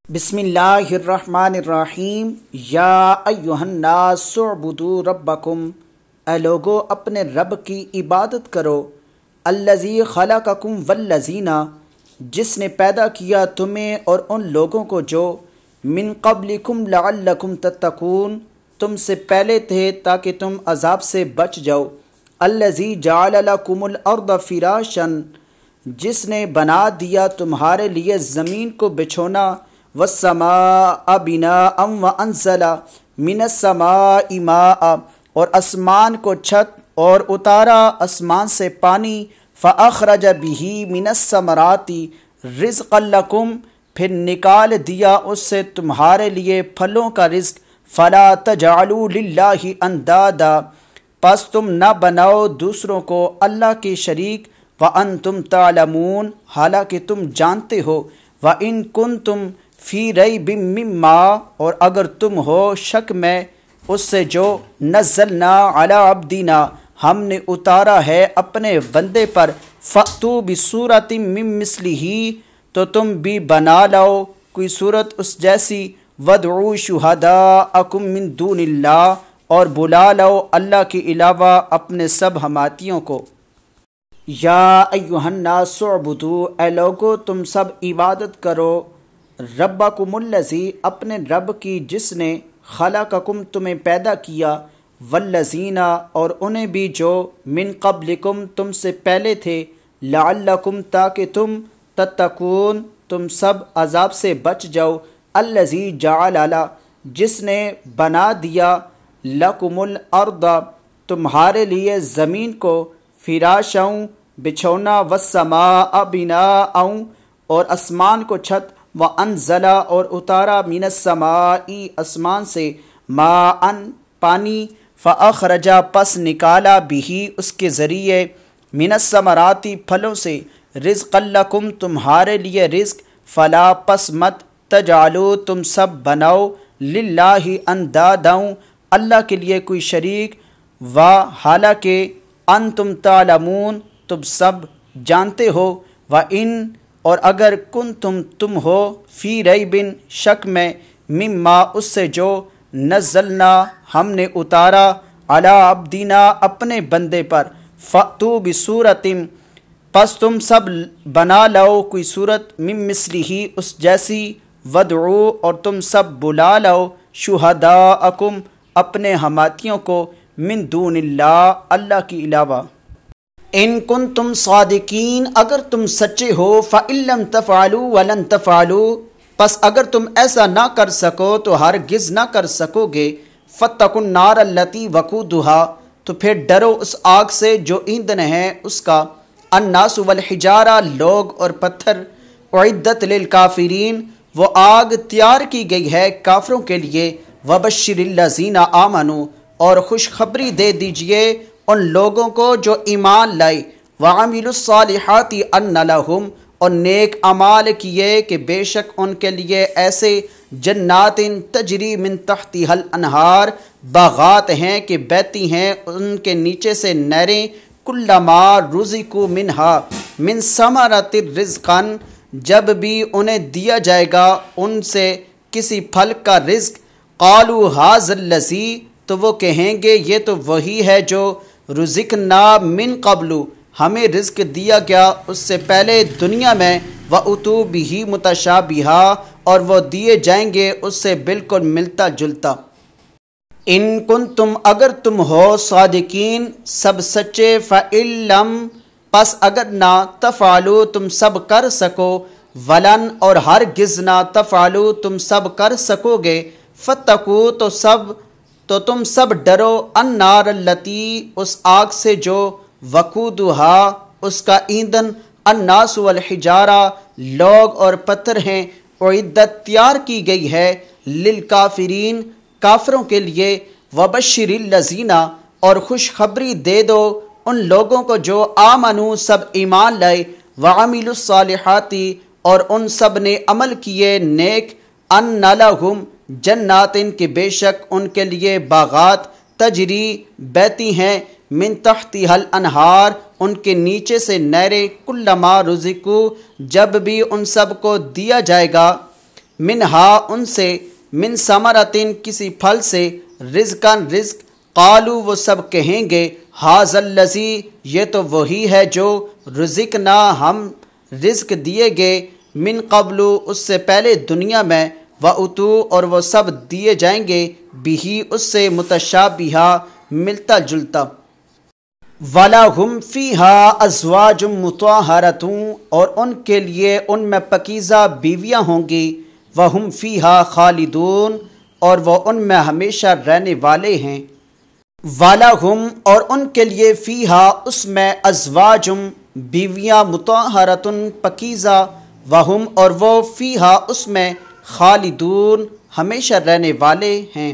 بسم اللہ الرحمن الرحیم۔ یا ایہا الناس اعبدوا ربکم، اے لوگو اپنے رب کی عبادت کرو۔ الذی خلقکم والذین، جس نے پیدا کیا تمہیں اور ان لوگوں کو جو من قبلکم لعلکم تتقون، تم سے پہلے تھے تاکہ تم عذاب سے بچ جاؤ۔ الذی جعل لکم الارض فراشا، جس نے بنا دیا تمہارے لیے زمین کو بچھونا، والسماء بناء وانزل من السماء ماء، اور آسمان کو چھت اور اتارا آسمان سے پانی، فاخرج به من الثمرات رزقا لکم، پھر نکال دیا اس سے تمہارے لیے پھلوں کا رزق۔ فلا تجعلوا للہ اندادا، پس تم نہ بناؤ دوسروں کو اللہ کی شریک، وانتم تعلمون، حالانکہ تم جانتے ہو، وان کنتم فی ریب مما، اور اگر تم ہو شک میں اس سے جو نزلنا علی عبدنا، ہم نے اتارا ہے اپنے بندے پر، فأتوا بسورۃ من مثلہ، تو تم بھی بنا لاؤ کوئی صورت اس جیسی، وادعوا شہداءکم من دون اللہ، اور بلا لاؤ اللہ کے علاوہ اپنے سب ہماتیوں کو۔ یا ایہا الناس اعبدوا، اے لوگو تم سب عبادت کرو، ربکم الذی، اپنے رب کی جس نے خلقکم تمہیں پیدا کیا، والذین، اور انہیں بھی جو من قبلکم تم سے پہلے تھے، لعلکم، تاکہ تم تتقون، تم سب عذاب سے بچ جاؤ۔ الذی جعل، جس نے بنا دیا، لکم الارض، تمہارے لیے زمین کو، فراشا، بچھونا، والسماء بناء، اور آسمان کو چھت، وانزل، اور اتارا، من السماء، آسمان سے، ماء، پانی، فاخرج، پس نکالا، بھی اس کے ذریعے، من الثمرات، پھلوں سے، رزقا لکم، تمہارے لیے رزق، فلا، پس مت، تجعلوا، تم سب بناؤ، للہ اندادا، اللہ کے لیے کوئی شریک، حالانکہ انتم تعلمون، تم سب جانتے ہو، وان، اور اگر تم ہو، فی ریب، شک میں، مما، اس سے جو نزلنا، ہم نے اتارا، علی عبدنا، اپنے بندے پر، فأتوا بسورۃ، پس تم سب بنا لاؤ کوئی صورت، من مثلہ، اس جیسی، وادعوا، اور تم سب بلا لاؤ، شہداءکم، اپنے ہماتیوں کو، من دون اللہ، اللہ کے علاوہ۔ ان کنتم صادقین، اگر تم سچے ہو، فإن لم تفعلوا ولن تفعلوا، پس اگر تم ایسا نہ کر سکو تو ہرگز نہ کر سکو گے، فاتقوا النار التی وقودها، تو پھر ڈرو اس آگ سے جو ایندھن ہے اس کا، الناس والحجارہ، لوگ اور پتھر، اعدت للکافرین، وہ آگ تیار کی گئی ہے کافروں کے لیے، وبشر الذین آمنوا، اور خوشخبری دے دیجئے ان لوگوں کو جو ایمان لائے، وعملوا الصالحات ان لہم، اور نیک اعمال کیے کہ بے شک ان کے لیے ایسے جنات تجری من تحتها الانہار، باغات ہیں کہ بہتی ہیں ان کے نیچے سے نہریں، کلما رزقوا منہا من ثمرۃ رزقا، جب بھی انہیں دیا جائے گا ان سے کسی پھل کا رزق، قالوا ھذا الذی، تو وہ کہیں گے یہ تو وہی ہے جو رزقنا من قبل، ہمیں رزق دیا گیا اس سے پہلے دنیا میں، وَأُتُوا بِهِ مُتَشَابِهًا، اور وہ دیے جائیں گے اس سے بالکل ملتا جلتا۔ ان کنتم، اگر تم ہو صادقین، سب سچے، فإن لم، پس اگر نہ، تفعلوا، تم سب کر سکو، ولن، اور ہرگز نہ، تفعلوا، تم سب کر سکو گے، فاتقوا، تو تم سب ڈرو، النار التی، اس آگ سے جو، وقودها، اس کا ایندھن، الناس والحجارہ، لوگ اور پتھر ہیں، اعدت، تیار کی گئی ہے، للکافرین، کافروں کے لیے، وبشر الذین، اور خوشخبری دے دو ان لوگوں کو جو آمنوا، سب ایمان لائے، وعملوا الصالحات، اور ان سب نے عمل کیے نیک، ان لہم جنات، کہ بے شک ان کے لیے باغات، تجری، بہتی ہیں، من تحتها الانہار، ان کے نیچے سے نہریں، کلما رزقوا، جب بھی ان سب کو دیا جائے گا، منہا ان سے، من ثمرتن کسی پھل سے، رزقاً رزق، قالو وہ سب کہیں گے ھذا الذی یہ تو وہی ہے جو رزقنا ہم رزق دیے گئے، من قبل اس سے پہلے دنیا میں، وَأُتُو اور وہ سب دیے جائیں گے، بِہِ اس سے، متشابہا ملتا جلتا، وَلَهُمْ فِيهَا أَزْوَاجٌ مُطَہَّرَةٌ اور ان کے لیے ان میں پاکیزہ بیویاں ہوں گی، وَهُمْ فِيهَا خَالِدُونَ اور وہ ان میں ہمیشہ رہنے والے ہیں، وَلَهُمْ اور ان کے لیے فِيهَا اس میں، أَزْوَاجٌ بیویاں، مطہرۃ پاکیزہ، وَهُمْ اور وہ فِيهَا اس میں، خالدون ہمیشہ رہنے والے ہیں۔